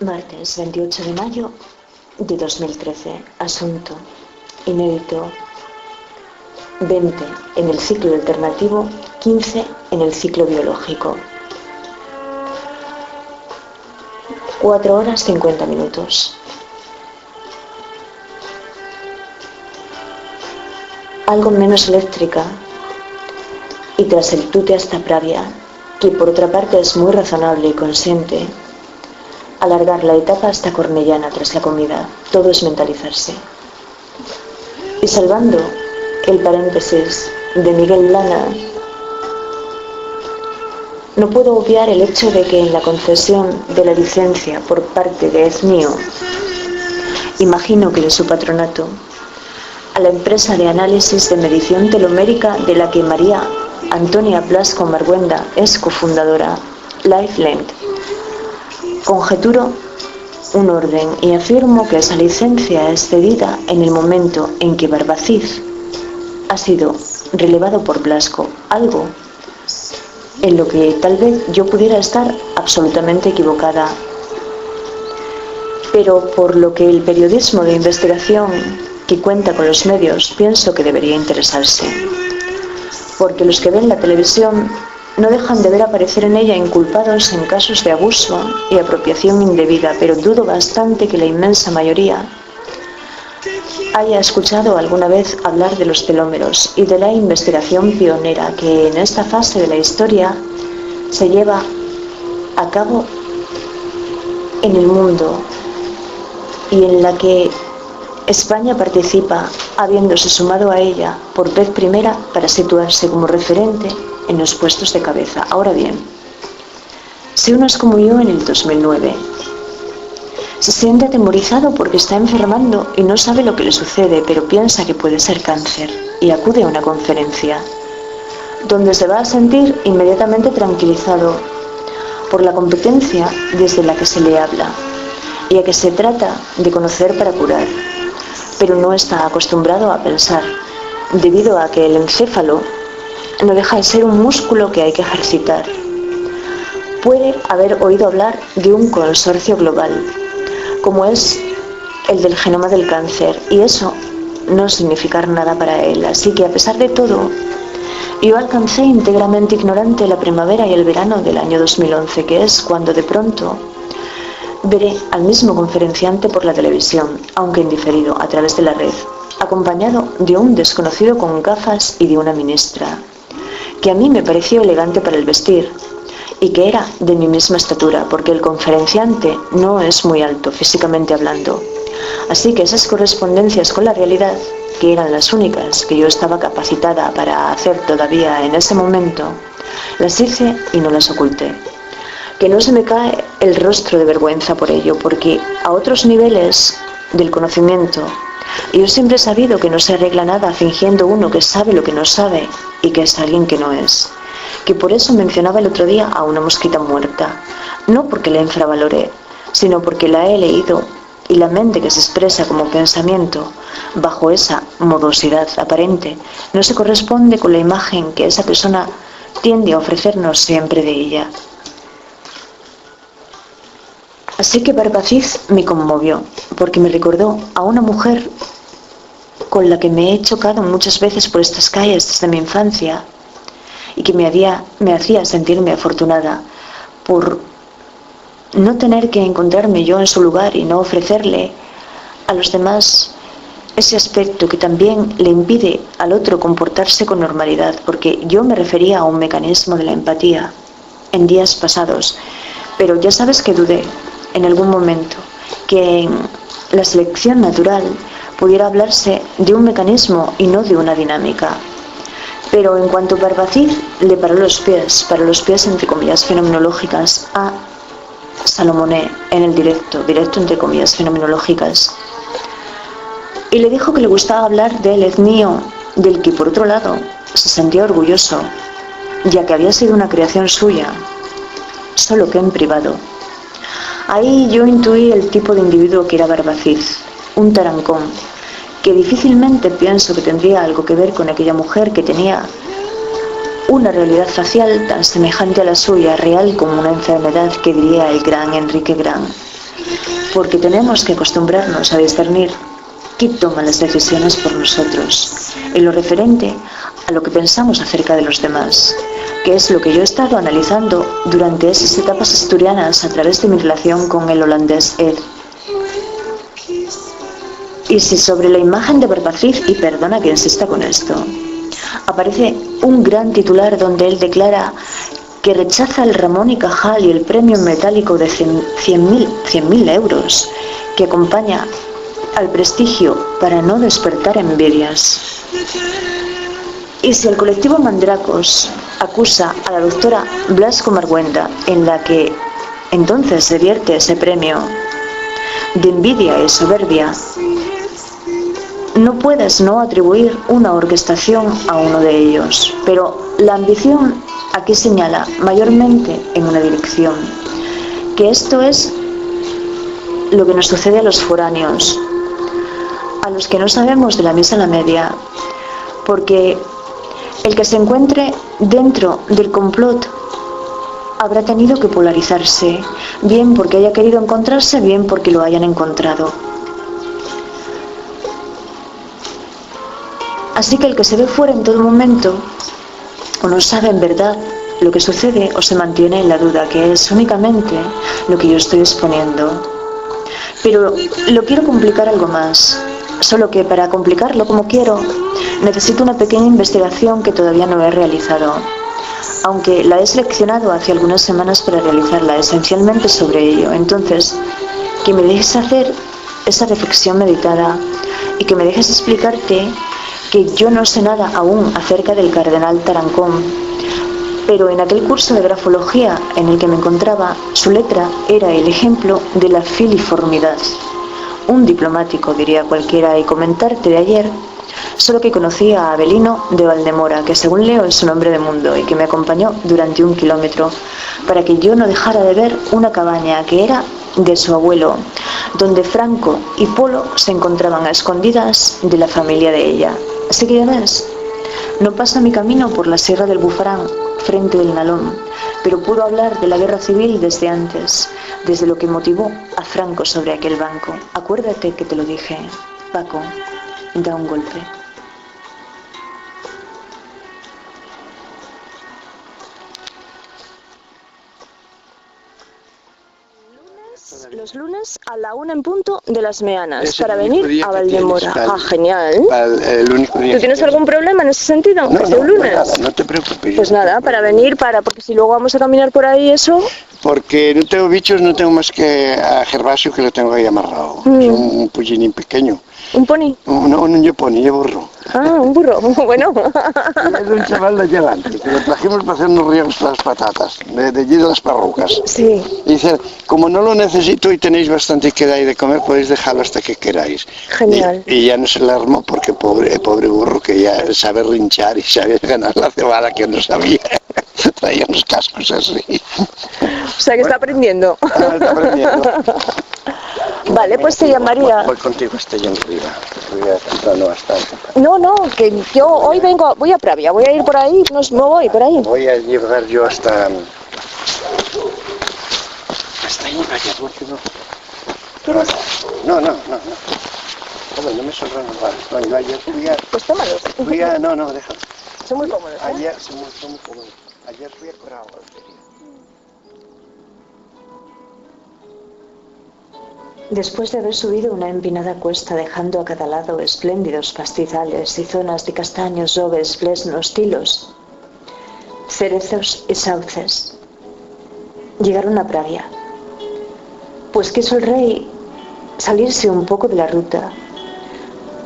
Martes 28 de mayo de 2013. Asunto inédito. 20 en el ciclo alternativo, 15 en el ciclo biológico. 4 horas 50 minutos. Algo menos eléctrica y tras el tute hasta Pravia, que por otra parte es muy razonable y consciente, alargar la etapa hasta Cornellana tras la comida. Todo es mentalizarse. Y salvando el paréntesis de Miguel Lana, no puedo obviar el hecho de que en la concesión de la licencia por parte de EzMío, imagino que de su patronato, a la empresa de análisis de medición telomérica de la que María Antonia Blasco Marguenda es cofundadora, LifeLength, conjeturo un orden y afirmo que esa licencia es cedida en el momento en que Barbaciz ha sido relevado por Blasco, algo en lo que tal vez yo pudiera estar absolutamente equivocada, pero por lo que el periodismo de investigación que cuenta con los medios pienso que debería interesarse, porque los que ven la televisión no dejan de ver aparecer en ella inculpados en casos de abuso y apropiación indebida, pero dudo bastante que la inmensa mayoría haya escuchado alguna vez hablar de los telómeros y de la investigación pionera que en esta fase de la historia se lleva a cabo en el mundo y en la que España participa, habiéndose sumado a ella por vez primera para situarse como referente en los puestos de cabeza. Ahora bien, si uno es como yo en el 2009, se siente atemorizado porque está enfermando y no sabe lo que le sucede, pero piensa que puede ser cáncer y acude a una conferencia, donde se va a sentir inmediatamente tranquilizado por la competencia desde la que se le habla y a que se trata de conocer para curar, pero no está acostumbrado a pensar, debido a que el encéfalo no deja de ser un músculo que hay que ejercitar. Puede haber oído hablar de un consorcio global, como es el del genoma del cáncer, y eso no significar nada para él. Así que a pesar de todo, yo alcancé íntegramente ignorante la primavera y el verano del año 2011, que es cuando de pronto veré al mismo conferenciante por la televisión, aunque en diferido, a través de la red, acompañado de un desconocido con gafas y de una ministra, que a mí me pareció elegante para el vestir y que era de mi misma estatura, porque el conferenciante no es muy alto físicamente hablando. Así que esas correspondencias con la realidad, que eran las únicas que yo estaba capacitada para hacer todavía en ese momento, las hice y no las oculté. Que no se me cae el rostro de vergüenza por ello, porque a otros niveles del conocimiento yo siempre he sabido que no se arregla nada fingiendo uno que sabe lo que no sabe y que es alguien que no es. Que por eso mencionaba el otro día a una mosquita muerta, no porque la infravaloré, sino porque la he leído y la mente que se expresa como pensamiento bajo esa modosidad aparente no se corresponde con la imagen que esa persona tiende a ofrecernos siempre de ella. Así que Barbaciz me conmovió, porque me recordó a una mujer con la que me he chocado muchas veces por estas calles desde mi infancia y que me hacía sentirme afortunada por no tener que encontrarme yo en su lugar y no ofrecerle a los demás ese aspecto que también le impide al otro comportarse con normalidad, porque yo me refería a un mecanismo de la empatía en días pasados, pero ya sabes que dudé en algún momento que en la selección natural pudiera hablarse de un mecanismo y no de una dinámica. Pero en cuanto Barbaciz le paró los pies entre comillas fenomenológicas a Salomoné en el directo entre comillas fenomenológicas, y le dijo que le gustaba hablar del EzMío, del que por otro lado se sentía orgulloso, ya que había sido una creación suya, solo que en privado. Ahí yo intuí el tipo de individuo que era Barbaciz, un tarancón, que difícilmente pienso que tendría algo que ver con aquella mujer que tenía una realidad facial tan semejante a la suya, real como una enfermedad, que diría el gran Enrique Gran. porque tenemos que acostumbrarnos a discernir qué toma las decisiones por nosotros, en lo referente a lo que pensamos acerca de los demás, que es lo que yo he estado analizando durante esas etapas asturianas a través de mi relación con el holandés Ed. Y si sobre la imagen de Barbacid, y perdona que insista con esto, aparece un gran titular donde él declara que rechaza el Ramón y Cajal y el premio metálico de 100.000 euros que acompaña al prestigio para no despertar envidias. Y si el colectivo Mandracos acusa a la doctora Blasco Marguenda, en la que entonces se vierte ese premio, de envidia y soberbia, no puedes no atribuir una orquestación a uno de ellos, pero la ambición aquí señala mayormente en una dirección, que esto es lo que nos sucede a los foráneos, a los que no sabemos de la misa a la media, porque el que se encuentre dentro del complot habrá tenido que polarizarse, bien porque haya querido encontrarse, bien porque lo hayan encontrado. Así que el que se ve fuera en todo momento, o no sabe en verdad lo que sucede, o se mantiene en la duda, que es únicamente lo que yo estoy exponiendo. Pero lo quiero complicar algo más, solo que para complicarlo como quiero, necesito una pequeña investigación que todavía no he realizado, aunque la he seleccionado hace algunas semanas para realizarla, esencialmente sobre ello. Entonces, que me dejes hacer esa reflexión meditada y que me dejes explicarte que yo no sé nada aún acerca del cardenal Tarancón, pero en aquel curso de grafología en el que me encontraba, su letra era el ejemplo de la filiformidad. Un diplomático, diría cualquiera, y comentarte de ayer, solo que conocí a Abelino de Valdemora, que según leo es un hombre de mundo y que me acompañó durante 1 kilómetro para que yo no dejara de ver una cabaña que era de su abuelo, donde Franco y Polo se encontraban a escondidas de la familia de ella. Así que ya ves, no pasa mi camino por la Sierra del Bufarán, frente del Nalón, pero puedo hablar de la guerra civil desde antes, desde lo que motivó a Franco sobre aquel banco. Acuérdate que te lo dije, Paco, da un golpe. Los lunes a la 1 en punto de las Meanas, es para venir a Valdemora. Ah, genial. El único día. ¿Tú tienes algún problema en ese sentido? No, ¿Este lunes? Nada, no te preocupes. Pues nada, para venir, porque si luego vamos a caminar por ahí, eso... Porque no tengo bichos, no tengo más que a Gervasio, que lo tengo ahí amarrado. Es un pullín pequeño. ¿Un pony? No, yo pony, yo burro. Ah, un burro, bueno. Es un chaval de allá adelante, que lo trajimos para hacernos riegos para las patatas, de allí de las parrucas. Sí. Y dice, como no lo necesito y tenéis bastante que dar y de comer, podéis dejarlo hasta que queráis. Genial. Y ya no se le armó porque pobre burro, que ya sabe rinchar y sabe ganar la cebada, que no sabía. Traía unos cascos así. O sea que está aprendiendo. Está aprendiendo. Vale, pues te llamaría. Voy contigo hasta allá arriba. Voy a temprano bastante. No, que yo hoy vengo, voy a Pravia, voy a ir por ahí, me voy por ahí. Voy a llevar yo hasta ahí, vaya, porque no. ¿Quieres? No. Hombre, no me sobran los bares. No, yo ayer fui a... Pues tómalos. No, déjalo. Son muy cómodos, ¿eh? Ayer, son muy cómodos. Ayer fui a Corao. Después de haber subido una empinada cuesta dejando a cada lado espléndidos pastizales y zonas de castaños, robes, fresnos, tilos, cerezos y sauces, llegaron a Pravia, pues quiso el rey salirse un poco de la ruta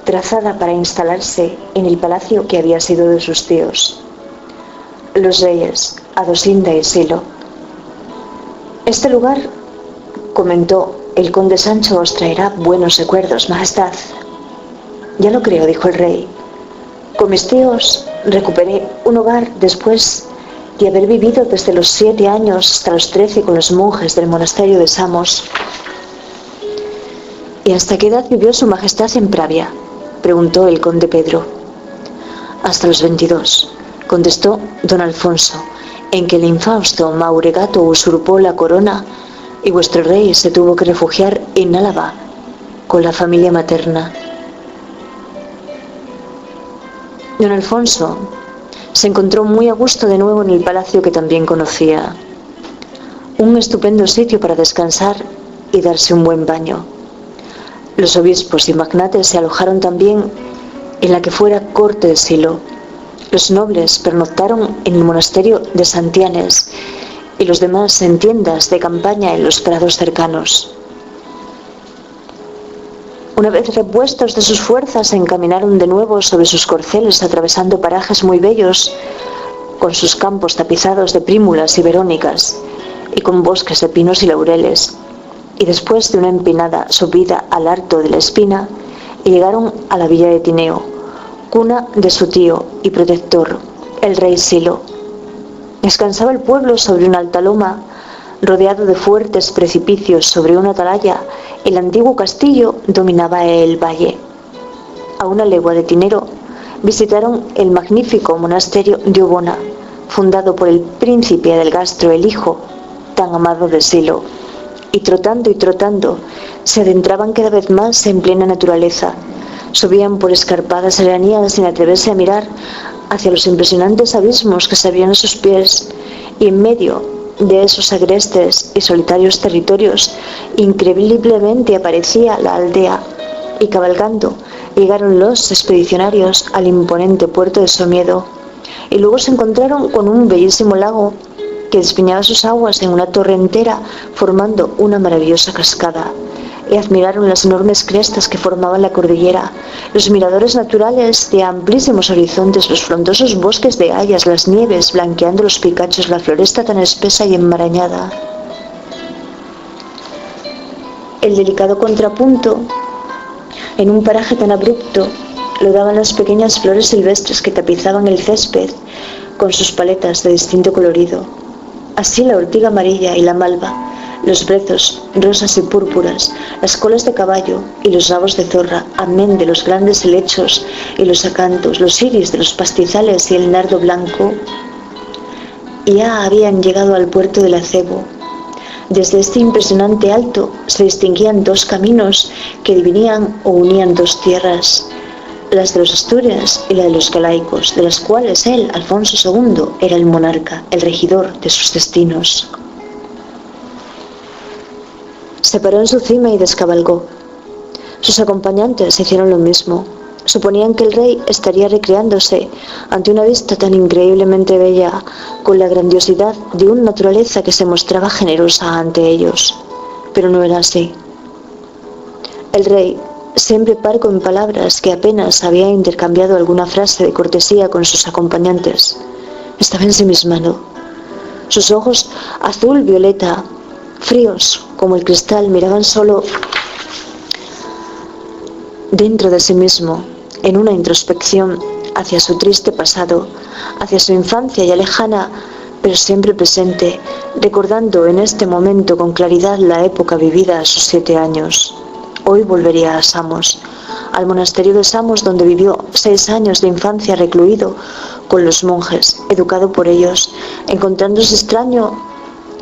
trazada para instalarse en el palacio que había sido de sus tíos, los reyes Adosinda y Silo. Este lugar, comentó el conde Sancho, os traerá buenos recuerdos, majestad. Ya lo creo, dijo el rey. Con mis tíos recuperé un hogar después de haber vivido desde los 7 años hasta los 13 con los monjes del monasterio de Samos. ¿Y hasta qué edad vivió su majestad en Pravia?, preguntó el conde Pedro. Hasta los 22, contestó don Alfonso, en que el infausto Mauregato usurpó la corona y vuestro rey se tuvo que refugiar en Álava con la familia materna. Don Alfonso se encontró muy a gusto de nuevo en el palacio que también conocía. Un estupendo sitio para descansar y darse un buen baño. Los obispos y magnates se alojaron también en la que fuera corte de Silo. Los nobles pernoctaron en el monasterio de Santianes y los demás en tiendas de campaña en los prados cercanos. Una vez repuestos de sus fuerzas, se encaminaron de nuevo sobre sus corceles, atravesando parajes muy bellos, con sus campos tapizados de prímulas y verónicas, y con bosques de pinos y laureles, y después de una empinada subida al Alto de la Espina, llegaron a la villa de Tineo, cuna de su tío y protector, el rey Silo. Descansaba el pueblo sobre una alta loma, rodeado de fuertes precipicios sobre una atalaya. El antiguo castillo dominaba el valle. A una legua de Tineo visitaron el magnífico monasterio de Obona, fundado por el príncipe Adelgastro, el hijo tan amado de Silo, y trotando, se adentraban cada vez más en plena naturaleza. Subían por escarpadas serranías sin atreverse a mirar hacia los impresionantes abismos que se abrían a sus pies, y en medio de esos agrestes y solitarios territorios, increíblemente aparecía la aldea, y cabalgando llegaron los expedicionarios al imponente puerto de Somiedo, y luego se encontraron con un bellísimo lago que despeñaba sus aguas en una torrentera, formando una maravillosa cascada, y admiraron las enormes crestas que formaban la cordillera, los miradores naturales de amplísimos horizontes, los frondosos bosques de hayas, las nieves blanqueando los picachos, la floresta tan espesa y enmarañada. El delicado contrapunto, en un paraje tan abrupto, lo daban las pequeñas flores silvestres que tapizaban el césped con sus paletas de distinto colorido. Así la ortiga amarilla y la malva, los brezos rosas y púrpuras, las colas de caballo y los rabos de zorra, amén de los grandes helechos y los acantos, los iris de los pastizales y el nardo blanco, ya habían llegado al puerto del acebo. Desde este impresionante alto se distinguían dos caminos que dividían o unían dos tierras, las de los Asturias y la de los Galaicos, de las cuales él, Alfonso II, era el monarca, el regidor de sus destinos. Se paró en su cima y descabalgó. Sus acompañantes hicieron lo mismo. Suponían que el rey estaría recreándose ante una vista tan increíblemente bella, con la grandiosidad de una naturaleza que se mostraba generosa ante ellos. Pero no era así. El rey, siempre parco en palabras, que apenas había intercambiado alguna frase de cortesía con sus acompañantes, estaba ensimismado. Sus ojos azul-violeta, fríos como el cristal, miraban solo dentro de sí mismo, en una introspección hacia su triste pasado, hacia su infancia ya lejana, pero siempre presente, recordando en este momento con claridad la época vivida a sus 7 años. Hoy volvería a Samos, al monasterio de Samos, donde vivió 6 años de infancia recluido con los monjes, educado por ellos, encontrándose extraño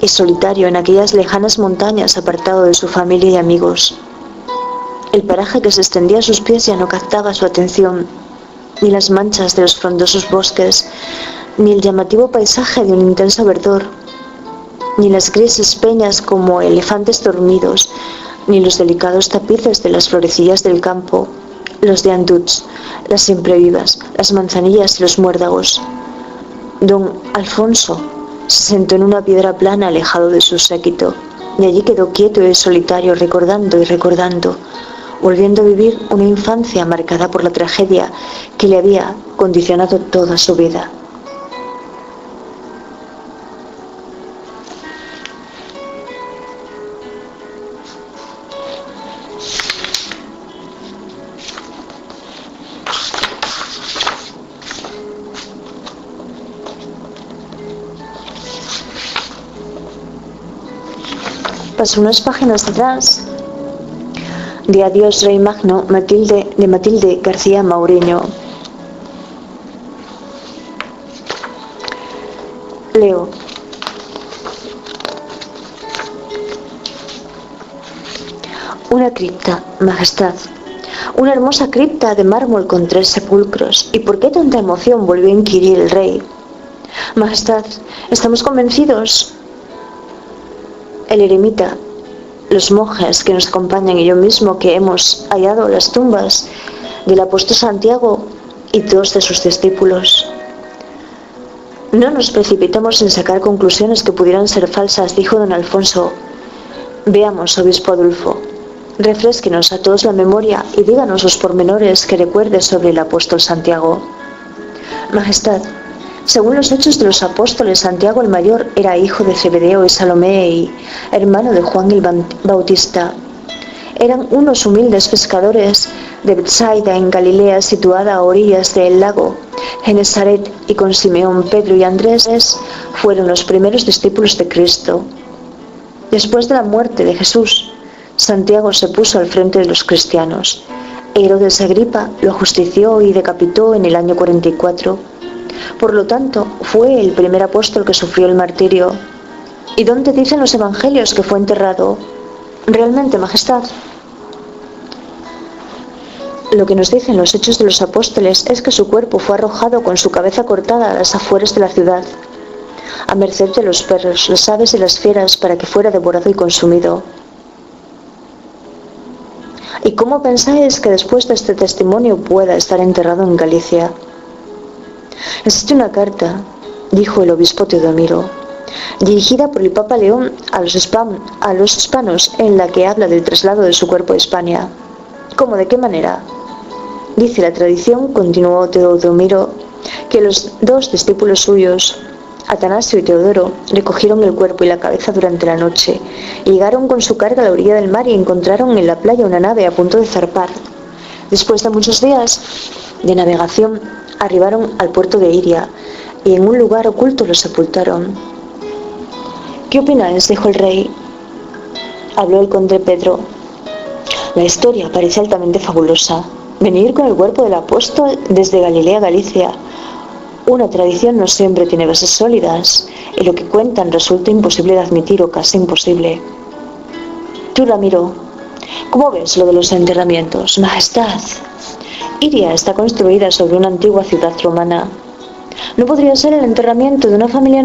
y solitario en aquellas lejanas montañas, apartado de su familia y amigos. El paraje que se extendía a sus pies ya no captaba su atención, ni las manchas de los frondosos bosques, ni el llamativo paisaje de un intenso verdor, ni las grises peñas como elefantes dormidos, ni los delicados tapices de las florecillas del campo, los deanduts, las siemprevivas, las manzanillas y los muérdagos. Don Alfonso se sentó en una piedra plana alejado de su séquito, y allí quedó quieto y solitario, recordando y recordando, volviendo a vivir una infancia marcada por la tragedia que le había condicionado toda su vida. Pasó unas páginas atrás de Adiós Rey Magno, de Matilde García Maureño. Leo. Una cripta, Majestad. Una hermosa cripta de mármol con 3 sepulcros. ¿Y por qué tanta emoción?, volvió a inquirir el rey. Majestad, estamos convencidos. El eremita, los monjes que nos acompañan y yo mismo, que hemos hallado las tumbas del apóstol Santiago y 2 de sus discípulos. No nos precipitemos en sacar conclusiones que pudieran ser falsas, dijo don Alfonso. Veamos, obispo Adolfo, refrésquenos a todos la memoria y díganos los pormenores que recuerde sobre el apóstol Santiago. Majestad, según los hechos de los apóstoles, Santiago el Mayor era hijo de Zebedeo y Salomé y hermano de Juan el Bautista. Eran unos humildes pescadores de Betsaida en Galilea, situada a orillas del lago Genesaret, y con Simeón, Pedro y Andrés fueron los primeros discípulos de Cristo. Después de la muerte de Jesús, Santiago se puso al frente de los cristianos. Herodes Agripa lo ajustició y decapitó en el año 44. Por lo tanto, fue el primer apóstol que sufrió el martirio. ¿Y dónde dicen los evangelios que fue enterrado? ¿Realmente, Majestad? Lo que nos dicen los hechos de los apóstoles es que su cuerpo fue arrojado con su cabeza cortada a las afueras de la ciudad, a merced de los perros, las aves y las fieras, para que fuera devorado y consumido. ¿Y cómo pensáis que después de este testimonio pueda estar enterrado en Galicia? Existe una carta, dijo el obispo Teodomiro, dirigida por el Papa León a los hispanos, en la que habla del traslado de su cuerpo a España. ¿Cómo? ¿De qué manera? Dice la tradición, continuó Teodomiro, que los 2 discípulos suyos, Atanasio y Teodoro, recogieron el cuerpo y la cabeza durante la noche. Llegaron con su carga a la orilla del mar y encontraron en la playa una nave a punto de zarpar. Después de muchos días de navegación, arribaron al puerto de Iria y en un lugar oculto los sepultaron. ¿Qué opináis?, dijo el rey. Habló el conde Pedro. La historia parece altamente fabulosa. Venir con el cuerpo del apóstol desde Galilea a Galicia. Una tradición no siempre tiene bases sólidas, y lo que cuentan resulta imposible de admitir o casi imposible. Tú, Ramiro, ¿cómo ves lo de los enterramientos? Majestad, Iria está construida sobre una antigua ciudad romana. ¿No podría ser el enterramiento de una familia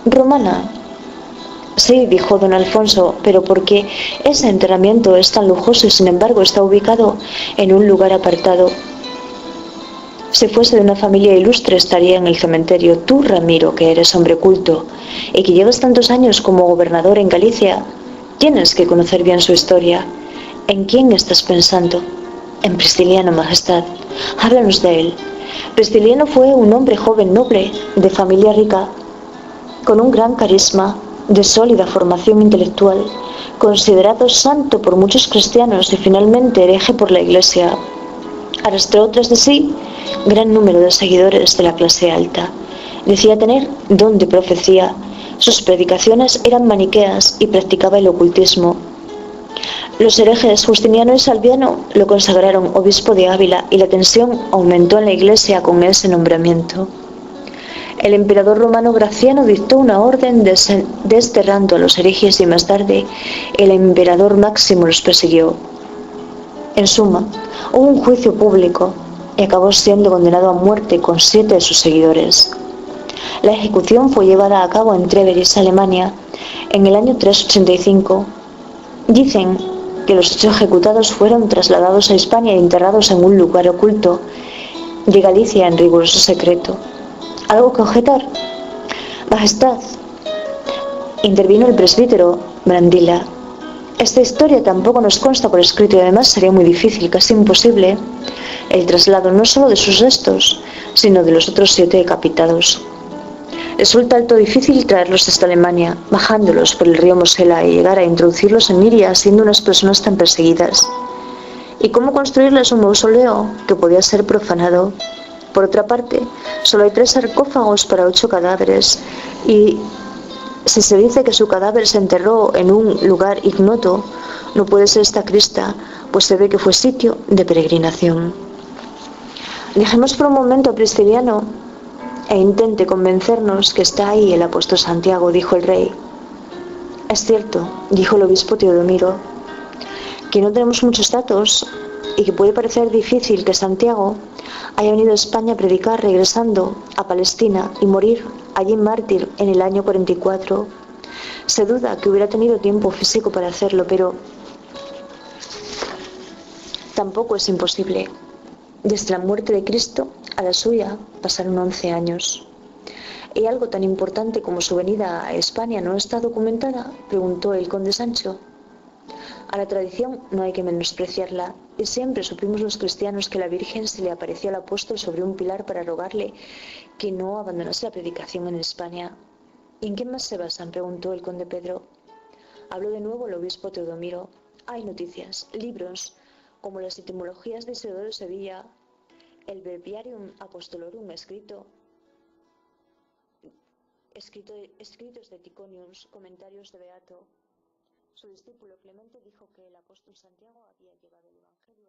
romana? Sí, dijo don Alfonso, pero porque ese enterramiento es tan lujoso y sin embargo está ubicado en un lugar apartado. Si fuese de una familia ilustre estaría en el cementerio. Tú, Ramiro, que eres hombre culto y que llevas tantos años como gobernador en Galicia, tienes que conocer bien su historia. ¿En quién estás pensando? En Prisciliano, Majestad. Háblanos de él. Prisciliano fue un hombre joven, noble, de familia rica, con un gran carisma, de sólida formación intelectual, considerado santo por muchos cristianos y finalmente hereje por la Iglesia. Arrastró tras de sí gran número de seguidores de la clase alta. Decía tener don de profecía. Sus predicaciones eran maniqueas y practicaba el ocultismo. Los herejes Justiniano y Salviano lo consagraron obispo de Ávila y la tensión aumentó en la Iglesia con ese nombramiento. El emperador romano Graciano dictó una orden desterrando a los herejes y más tarde el emperador Máximo los persiguió. En suma, hubo un juicio público y acabó siendo condenado a muerte con 7 de sus seguidores. La ejecución fue llevada a cabo en Treveris, Alemania, en el año 385. Dicen que los 8 ejecutados fueron trasladados a España e enterrados en un lugar oculto de Galicia en riguroso secreto. ¿Algo que objetar? Majestad, intervino el presbítero Brandila. Esta historia tampoco nos consta por escrito y además sería muy difícil, casi imposible, el traslado no solo de sus restos, sino de los otros 7 decapitados. Resulta alto difícil traerlos hasta Alemania, bajándolos por el río Mosela y llegar a introducirlos en Iria siendo unas personas tan perseguidas. ¿Y cómo construirles un mausoleo que podía ser profanado? Por otra parte, solo hay 3 sarcófagos para 8 cadáveres y si se dice que su cadáver se enterró en un lugar ignoto, no puede ser esta cripta, pues se ve que fue sitio de peregrinación. Dejemos por un momento a Prisciliano e intente convencernos que está ahí el apóstol Santiago, dijo el rey. Es cierto, dijo el obispo Teodomiro. que no tenemos muchos datos y que puede parecer difícil que Santiago haya venido a España a predicar regresando a Palestina y morir allí mártir en el año 44. Se duda que hubiera tenido tiempo físico para hacerlo, pero tampoco es imposible. Desde la muerte de Cristo a la suya pasaron 11 años. ¿Y algo tan importante como su venida a España no está documentada?, preguntó el conde Sancho. A la tradición no hay que menospreciarla, y siempre supimos los cristianos que la Virgen se le apareció al apóstol sobre un pilar para rogarle que no abandonase la predicación en España. ¿Y en qué más se basan?, preguntó el conde Pedro. Habló de nuevo el obispo Teodomiro. Hay noticias, libros, como las etimologías de Isidoro de Sevilla, el Breviarium Apostolorum escritos de Ticonius, comentarios de Beato. Su discípulo Clemente dijo que el apóstol Santiago había llevado el evangelio